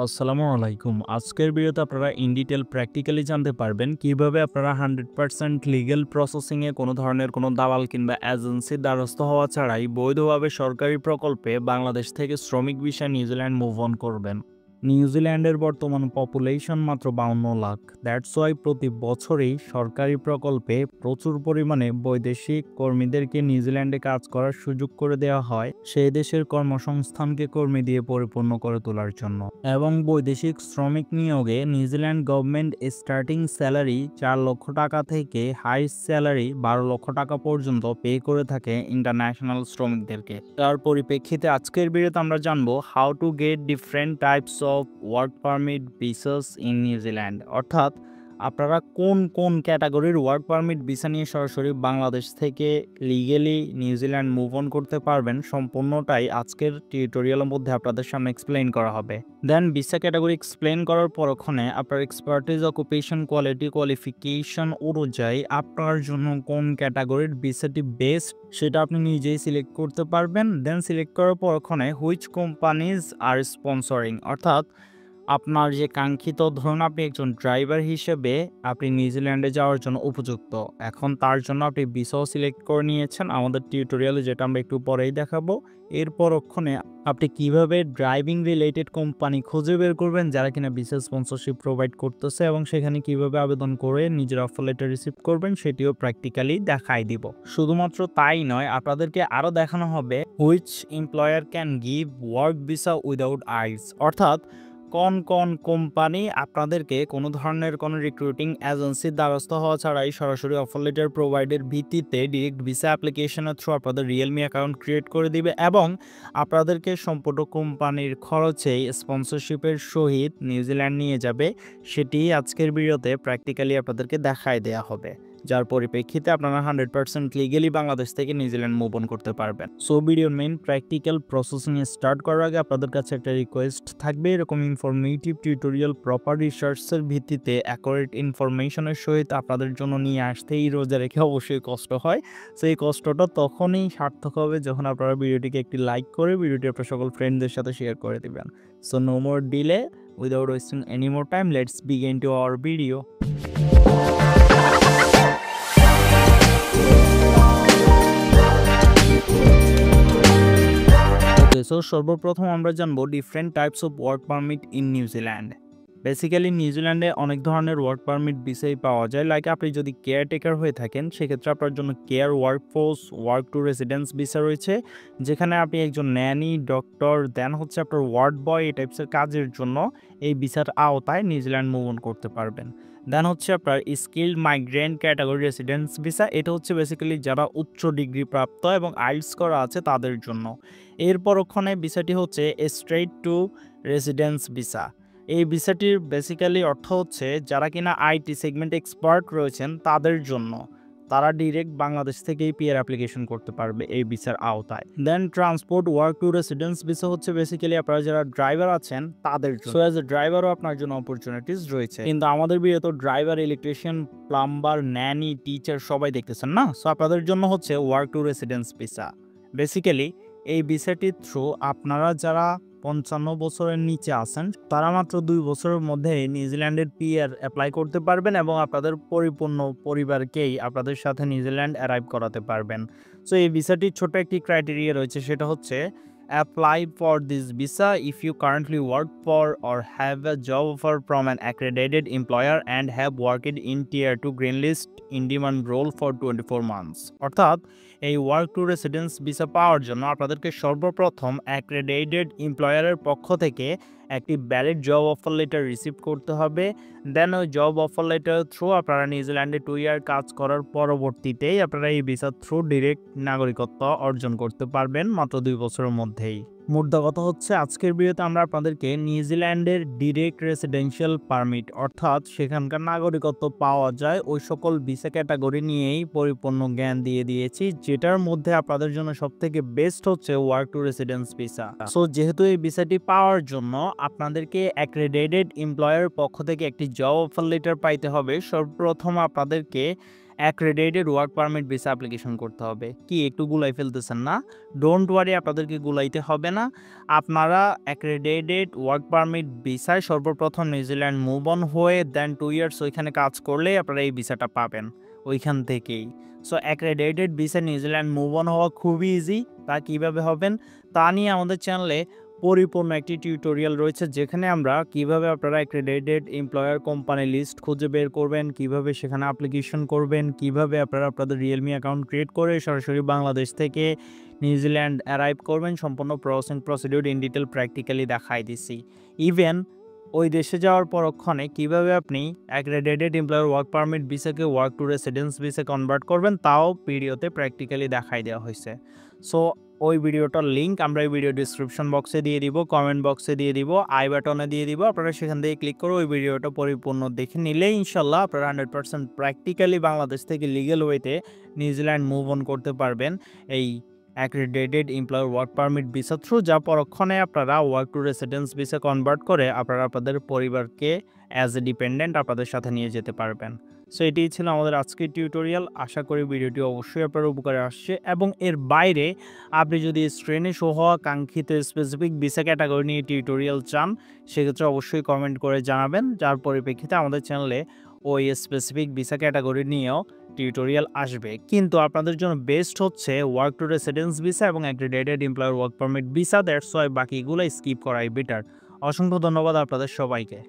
আসসালামু আলাইকুম। আজকের ভিডিওতে আপনারা ইন ডিটেল প্র্যাকটিক্যালি জানতে পারবেন কিভাবে আপনারা 100% লিগ্যাল প্রসেসিংয়ে কোনো ধরনের কোনো দালাল কিংবা এজেন্সির দ্বারস্থ হওয়া ছাড়াই বৈধভাবে সরকারি প্রকল্পে বাংলাদেশ থেকে শ্রমিক ভিসায় নিউজিল্যান্ড মুভ অন করবেন। নিউজিল্যান্ডের বর্তমান পপুলেশন মাত্র 52 লাখ। দ্যাটস ওয়াই প্রতি বছরই সরকারি প্রকল্পে প্রচুর পরিমাণে বৈদেশিক কর্মীদেরকে নিউজিল্যান্ডে কাজ করার সুযোগ করে দেওয়া হয় সেই দেশের কর্মসংস্থানকে কর্মী দিয়ে পরিপূর্ণ করে তোলার জন্য। এবং বৈদেশিক শ্রমিক নিয়োগে নিউজিল্যান্ড গভর্নমেন্ট স্টার্টিং স্যালারি 4 লক্ষ টাকা থেকে হাইস্ট স্যালারি 12 লক্ষ টাকা পর্যন্ত পে করে থাকে ইন্টারন্যাশনাল শ্রমিকদেরকে। তার পরিপ্রেক্ষিতে আজকের ভিডিওতে আমরা জানবো how to get different types of work permit visas in New Zealand, অর্থাৎ আপনারা কোন কোন ক্যাটাগরির ওয়ার্ক পারমিট ভিসা নিয়ে সরাসরি বাংলাদেশ থেকে লিগেলি নিউজিল্যান্ড মুভ অন করতে পারবেন। সম্পূর্ণটাই আজকের টিউটোরিয়ালের মধ্যে আপনাদের সামনে এক্সপ্লেইন করা হবে। দেন ভিসা ক্যাটাগরি এক্সপ্লেইন করার পরক্ষণে আপনার এক্সপার্টিজ, অকুপেশন, কোয়ালিটি, কোয়ালিফিকেশন অনুযায়ী আপনার জন্য কোন ক্যাটাগরির ভিসাটি বেস্ট সেটা আপনি নিজেই সিলেক্ট করতে পারবেন। দেন সিলেক্ট করার পরক্ষণে হুইচ কোম্পানিজ আর স্পন্সরিং, অর্থাৎ আপনার যে কাঙ্ক্ষিত, ধরুন আপনি একজন ড্রাইভার হিসেবে আপনি নিউজিল্যান্ডে যাওয়ার জন্য উপযুক্ত, এখন তার জন্য আপনি ভিসাও সিলেক্ট করে নিয়েছেন আমাদের টিউটোরিয়ালে, যেটা আমরা একটু পরেই দেখাবো। এরপর ওখানে আপনি কিভাবে ড্রাইভিং রিলেটেড কোম্পানি খুঁজে বের করবেন যারা কিনা ভিসা স্পন্সরশিপ প্রোভাইড করতেছে এবং সেখানে কিভাবে আবেদন করে নিজের অফার লেটার রিসিভ করবেন সেটিও প্র্যাকটিক্যালি দেখাই দিব। শুধুমাত্র তাই নয়, আপনাদেরকে আরও দেখানো হবে which employer can give work visa without আইস, অর্থাৎ কোন কোন কোম্পানি আপনাদেরকে কোনো ধরনের কোনো রিক্রুটিং এজেন্সির দ্বারস্থ হওয়া ছাড়াই সরাসরি অফার লেটার প্রোভাইডের ভিত্তিতে ডিরেক্ট ভিসা অ্যাপ্লিকেশনের থ্রু আপনাদের রিয়েলমি অ্যাকাউন্ট ক্রিয়েট করে দিবে এবং আপনাদেরকে সম্পূর্ণ কোম্পানির খরচেই স্পন্সরশিপের সহিত নিউজিল্যান্ড নিয়ে যাবে। সেটি আজকের ভিডিওতে প্র্যাকটিক্যালি আপনাদেরকে দেখায় দেওয়া হবে, যার পরিপ্রেক্ষিতে আপনারা 100% লিগেলি বাংলাদেশ থেকে নিউজিল্যান্ড মুভ অন করতে পারবেন। সো ভিডিওর মেইন প্র্যাকটিক্যাল প্রসেসিং স্টার্ট করার আগে আপনাদের কাছে একটা রিকোয়েস্ট থাকবে, এরকম ইনফরমেটিভ টিউটোরিয়াল প্রপার রিসার্চের ভিত্তিতে অ্যাকুরেট ইনফরমেশনের সহিত আপনাদের জন্য নিয়ে আসতেই রোজা রেখে অবশ্যই কষ্ট হয়। সো এই কষ্টটা তখনই সার্থক হবে যখন আপনারা ভিডিওটিকে একটি লাইক করে ভিডিওটি আপনার সকল ফ্রেন্ডদের সাথে শেয়ার করে দেবেন। So no more delay, without wasting any more time, let's begin to our video. So সর্বপ্রথম আমরা জানবো different types of work permit in New Zealand. Basically নিউজিল্যান্ডে অনেক ধরনের ওয়ার্ক পারমিট ভিসাই পাওয়া যায়। লাইক আপনি যদি কেয়ারটেকার হয়ে থাকেন সেক্ষেত্রে আপনার জন্য care workforce work to residence visa রয়েছে, যেখানে আপনি একজন ন্যানি, ডক্টর, দেন হচ্ছে আপনার ওয়ার্ড বয় এই টাইপসের কাজের জন্য এই ভিসার আওতায় নিউজিল্যান্ড মুভ অন করতে পারবেন। দেন হচ্ছে আপনার skilled migrant category residence visa, এটা হচ্ছে বেসিক্যালি যারা উচ্চ ডিগ্রি প্রাপ্ত এবং আইলস করা আছে তাদের জন্য। এরপর ওখানে ভিসাটি হচ্ছে স্ট্রেইট টু রেসিডেন্স ভিসা। এই ভিসাটির বেসিক্যালি অর্থ হচ্ছে যারা কিনা আইটি সেগমেন্ট এক্সপার্ট রয়েছেন তাদের জন্য, তারা ডিরেক্ট বাংলাদেশ থেকেই পিআর অ্যাপ্লিকেশন করতে পারবে এই ভিসার আওতায়। Then transport work to residence visa হচ্ছে বেসিক্যালি আপনারা যারা ড্রাইভার আছেন তাদের জন্য। সো অ্যাজ এ ড্রাইভারও আপনার জন্য অপরচুনিটিস রয়েছে, কিন্তু আমাদের বিয়ে তো driver, electrician, plumber, nanny, teacher সবাই দেখতেছেন না। সো আপনাদের জন্য হচ্ছে work to residence visa. Basically এই ভিসাটির থ্রু আপনারা যারা 55 বছরের নিচে আছেন তারা মাত্র 2 বছরের মধ্যে নিউজিল্যান্ডের পিআর অ্যাপ্লাই করতে পারবেন এবং আপনাদের পরিপূর্ণ পরিবারকেই আপনাদের সাথে নিউজিল্যান্ড অ্যারাইভ করাতে পারবেন। সো এই ভিসাটির ছোট একটি ক্রাইটেরিয়া রয়েছে, সেটা হচ্ছে apply for this visa if you currently work for or have a job offer from an accredited employer and have worked in tier 2 green list in demand role for 24 months, অর্থাৎ এই work to residence visa পাওয়ার জন্য আপনাদেরকে সর্বপ্রথম accredited এমপ্লয়ারের পক্ষ থেকে একটি valid job offer letter receive করতে হবে। দেন ওই জব অফার লেটার থ্রু আপনারা নিউজিল্যান্ডে 2 ইয়ার কাজ করার পরবর্তীতেই আপনারা এই ভিসার থ্রু ডিরেক্ট নাগরিকত্ব অর্জন করতে পারবেন মাত্র 2 বছরের মধ্যেই। মুদ্রা কথা হচ্ছে আজকের ভিডিওতে আমরা আপনাদেরকে নিউজিল্যান্ডের ডিরেক্ট রেসিডেন্সিয়াল পারমিট, অর্থাৎ সেখানকার নাগরিকত্ব পাওয়া যায় ওই সকল ভিসা ক্যাটাগরি নিয়েই পরিপূর্ণ জ্ঞান দিয়ে দিয়েছি, যেটার মধ্যে আপনাদের জন্য সবথেকে বেস্ট হচ্ছে work to residence visa. So যেহেতু এই ভিসাটি পাওয়ার জন্য আপনাদেরকে অ্যাক্রেডিটেড এমপ্লয়ার পক্ষ থেকে একটি জব অফার লেটার পাইতে হবে, সর্বপ্রথম আপনাদেরকে accredited work permit visa application করতে হবে। কি একটু গুলাই ফেলতেছেন না? ডোন্ট ওয়ারি, আপনাদেরকে গুলাইতে হবে না। আপনারা অ্যাক্রেডিটেড ওয়ার্ক পারমিট ভিসায় সর্বপ্রথম নিউজিল্যান্ড মুভ অন হয়ে দেন 2 ইয়ার্স ওইখানে কাজ করলেই আপনারা এই ভিসাটা পাবেন ওইখান থেকেই। So accredited visa New Zealand move on হওয়া খুবই ইজি। তা কীভাবে হবেন তা নিয়ে আমাদের চ্যানেলে পরিপূর্ণ একটি টিউটোরিয়াল রয়েছে, যেখানে আমরা কিভাবে আপনারা অ্যাক্রেডিটেড এমপ্লয়ার কোম্পানি লিস্ট খুঁজে বের করবেন, কিভাবে সেখানে অ্যাপ্লিকেশন করবেন, কিভাবে আপনারা আপনাদের রিয়েলমি অ্যাকাউন্ট ক্রিয়েট করে সরাসরি বাংলাদেশ থেকে নিউজিল্যান্ড অ্যারাইভ করবেন, সম্পূর্ণ processing procedure in detail practically দেখাই দিছি। ইভেন ওই দেশে যাওয়ার পরক্ষণে কীভাবে আপনি accredited employer work permit ভিসাকে work to residence visa convert করবেন, তাও ভিডিওতে প্র্যাকটিক্যালি দেখাই দেওয়া হয়েছে। সো ওই ভিডিওটার লিঙ্ক আমরা এই ভিডিও ডিসক্রিপশন বক্সে দিয়ে দিব, কমেন্ট বক্সে দিয়ে দিব, আই বাটনে দিয়ে দিব। আপনারা সেখান থেকে ক্লিক করে ওই ভিডিওটা পরিপূর্ণ দেখে নিলেই ইনশাল্লাহ আপনারা 100% প্র্যাকটিক্যালি বাংলাদেশ থেকে লিগ্যাল ওয়েতে নিউজিল্যান্ড মুভ অন করতে পারবেন এই accredited employer work permit visa through, যা পরক্ষণে আপনারা work to residence visa convert করে আপনারা আপনাদের পরিবারকে অ্যাজ এ ডিপেন্ডেন্ট আপনাদের সাথে নিয়ে যেতে পারবেন। সো এটিই ছিল আমাদের আজকের টিউটোরিয়াল। আশা করি ভিডিওটি অবশ্যই আপনার উপকারে আসছে, এবং এর বাইরে আপনি যদি স্ক্রিনে শো হওয়া কাঙ্ক্ষিত স্পেসিফিক ভিসা ক্যাটাগরি নিয়ে টিউটোরিয়াল চান, সেক্ষেত্রে অবশ্যই কমেন্ট করে জানাবেন, যার পরিপ্রেক্ষিতে আমাদের চ্যানেলে ওই স্পেসিফিক ভিসা ক্যাটাগরি নিয়েও টিউটোরিয়াল আসবে। কিন্তু আপনাদের জন্য বেস্ট হচ্ছে ওয়ার্ক টু রেসিডেন্স ভিসা এবং accredited employer work permit visa. That's why বাকিগুলো স্কিপ করাই বেটার। অসংখ্য ধন্যবাদ আপনাদের সবাইকে।